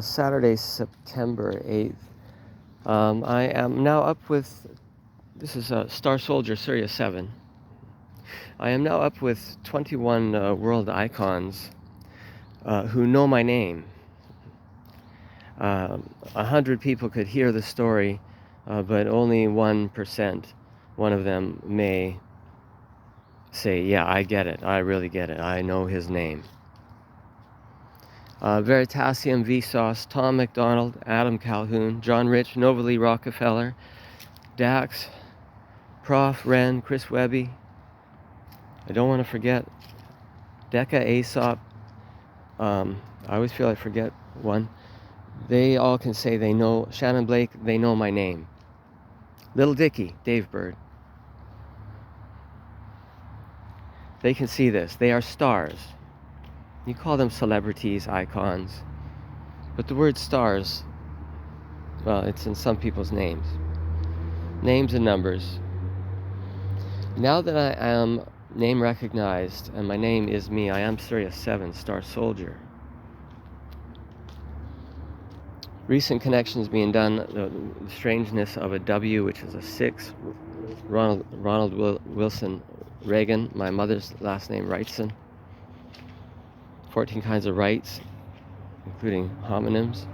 Saturday, September 8th. I am now up with, this is Star Soldier Surya7. I am now up with 21 world icons who know my name. 100 people could hear the story, but only 1%, one of them may say, yeah, I get it, I really get it, I know his name. Veritasium, Vsauce, Tom McDonald, Adam Calhoun, John Rich, Nova Lee Rockefeller, Dax, Prof, Ren, Chris Webby. I don't want to forget Decca, Aesop. I always feel I forget one. They all can say they know Shannon Blake, they know my name. Little Dicky, Dave Bird. They can see this. They are stars. You call them celebrities, icons. But the word stars, well, it's in some people's names. Names and numbers. Now that I am name recognized and my name is me, I am Surya7, Star Soldier. Recent connections being done, the strangeness of a W, which is a 6, Ronald Wilson Reagan, my mother's last name, Wrightson. 14 kinds of rights, including homonyms.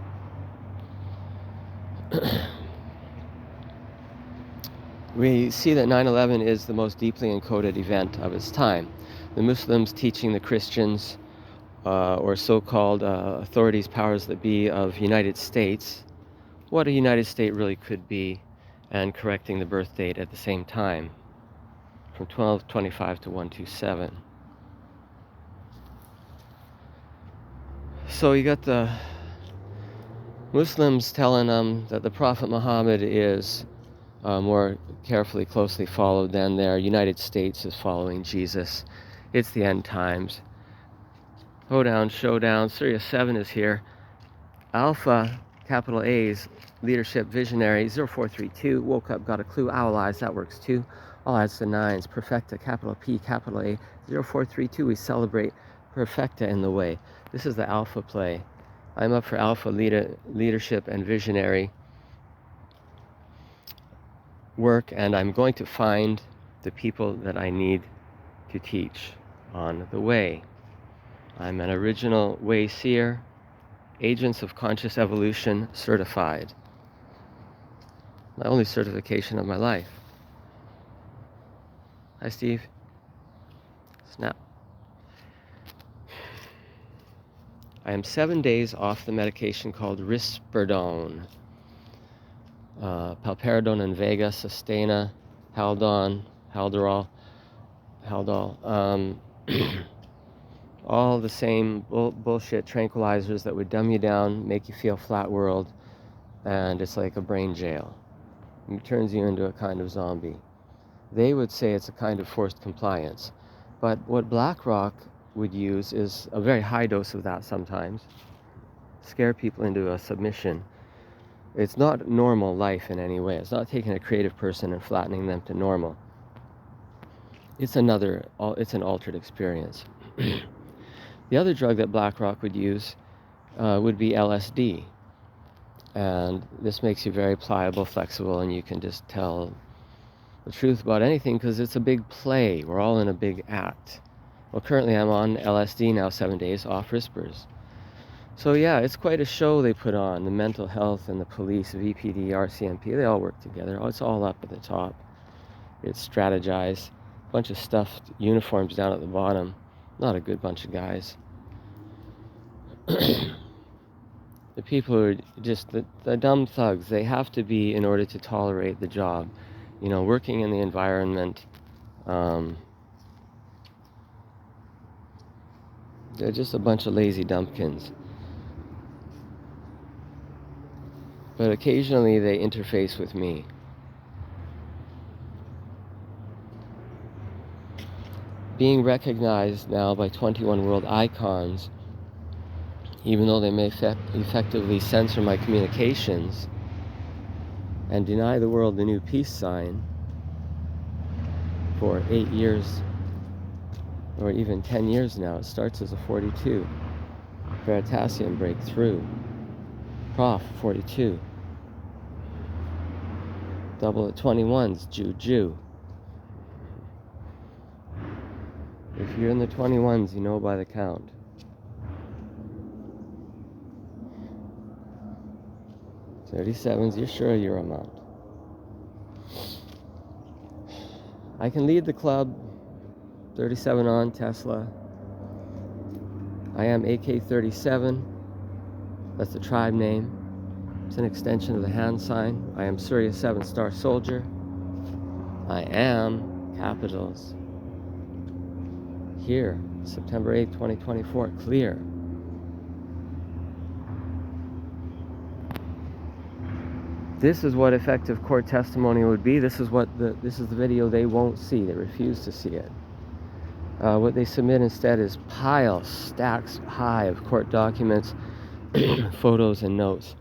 We see that 9/11 is the most deeply encoded event of its time. The Muslims teaching the Christians, or so-called authorities, powers that be of United States, what a United State really could be, and correcting the birth date at the same time, from 1225 to 127. So you got the Muslims telling them that the Prophet Muhammad is more carefully, closely followed than their United States is following Jesus. It's the end times. Hoedown, showdown, Surya7 is here. Alpha, capital A's, leadership, visionary, 0432, woke up, got a clue, owl eyes, that works too. All adds to nines, perfecta, capital P, capital A, 0432, we celebrate perfecta in the way. This is the alpha play. I'm up for alpha leadership and visionary work, and I'm going to find the people that I need to teach on the way. I'm an original way seer, Agents of Conscious Evolution certified. My only certification of my life. Hi, Steve. Snap. I am 7 days off the medication called Risperidone. Palperidone, Invega, Sustaina, Haldol. All the same bullshit tranquilizers that would dumb you down, make you feel flat world, and it's like a brain jail. It turns you into a kind of zombie. They would say it's a kind of forced compliance. But what BlackRock would use is a very high dose of that sometimes. Scare people into a submission. It's not normal life in any way. It's not taking a creative person and flattening them to normal. It's an altered experience. The other drug that BlackRock would use would be LSD. And this makes you very pliable, flexible, and you can just tell the truth about anything because it's a big play. We're all in a big act. Well, currently I'm on LSD now, 7 days off Rispers. So yeah, it's quite a show they put on. The mental health and the police, VPD, RCMP, they all work together. It's all up at the top. It's strategized. A bunch of stuffed uniforms down at the bottom. Not a good bunch of guys. The people who are just the dumb thugs, they have to be in order to tolerate the job. You know, working in the environment, they're just a bunch of lazy dumpkins. But occasionally they interface with me. Being recognized now by 21 world icons, even though they may effectively censor my communications and deny the world the new peace sign for 8 years or even 10 years now. It starts as a 42. Veritasium breakthrough. Prof 42. Double at 21's Jew. If you're in the 21s, you know by the count. 37's your sure your amount. I can lead the club. 37 on Tesla. I am AK-37. That's the tribe name. It's an extension of the hand sign. I am Surya7 Star Soldier. I am capitals. Here, September 8th, 2024, clear. This is what effective court testimony would be. This is the video they won't see. They refuse to see it. What they submit instead is piles, stacks high of court documents, photos and notes.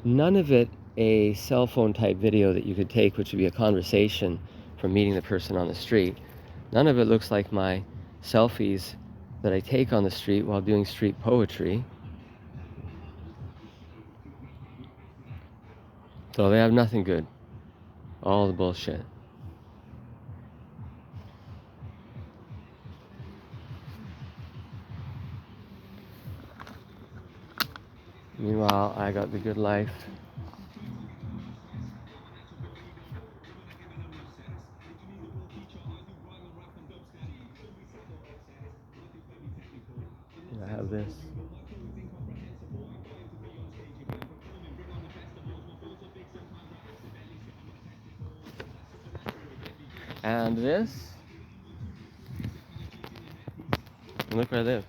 None of it a cell phone type video that you could take, which would be a conversation from meeting the person on the street. None of it looks like my selfies that I take on the street while doing street poetry. So they have nothing good. All the bullshit. Meanwhile, I got the good life. I have this. And this. And look where I live.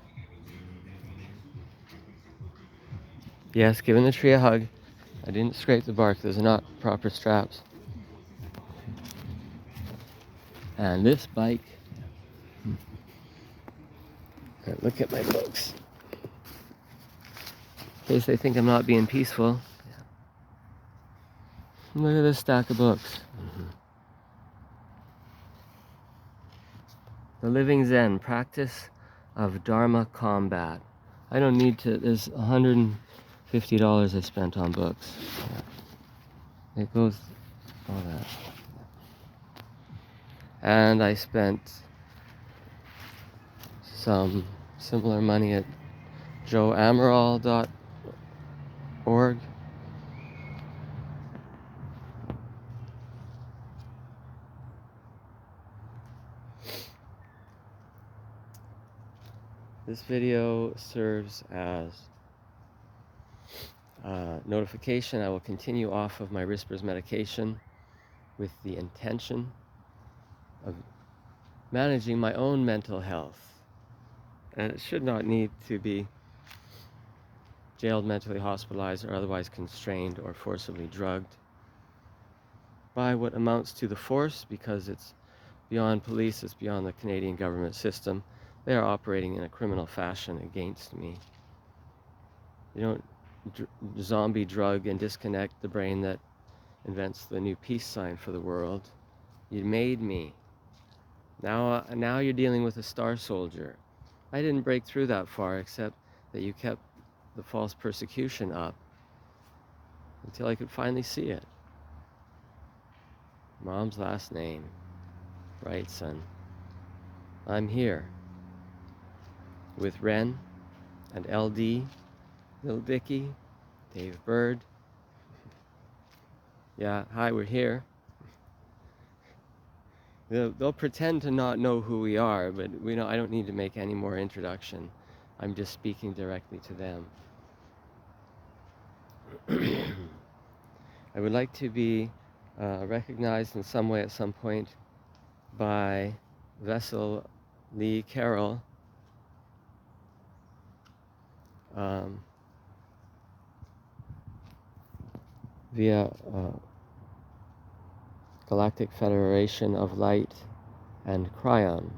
Yes, giving the tree a hug. I didn't scrape the bark. Those are not proper straps. And this bike. And look at my books. In case they think I'm not being peaceful. Look at this stack of books. The Living Zen, Practice of Dharma Combat. I don't need to, there's $150 I spent on books. It goes, all that. And I spent some similar money at joeamaral.org. This video serves as notification. I will continue off of my Risper's medication with the intention of managing my own mental health. And it should not need to be jailed, mentally hospitalized, or otherwise constrained or forcibly drugged by what amounts to the force, because it's beyond police, it's beyond the Canadian government system. They are operating in a criminal fashion against me. You don't zombie drug and disconnect the brain that invents the new peace sign for the world. You made me. Now you're dealing with a star soldier. I didn't break through that far, except that you kept the false persecution up until I could finally see it. Mom's last name. Right, son. I'm here with Ren and LD, Little Dicky, Dave Bird. Yeah, hi, we're here. They'll pretend to not know who we are, but I don't need to make any more introduction. I'm just speaking directly to them. I would like to be recognized in some way at some point by Vessel Lee Carroll, via Galactic Federation of Light and Cryon.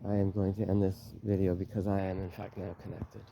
I am going to end this video because I am in fact now connected.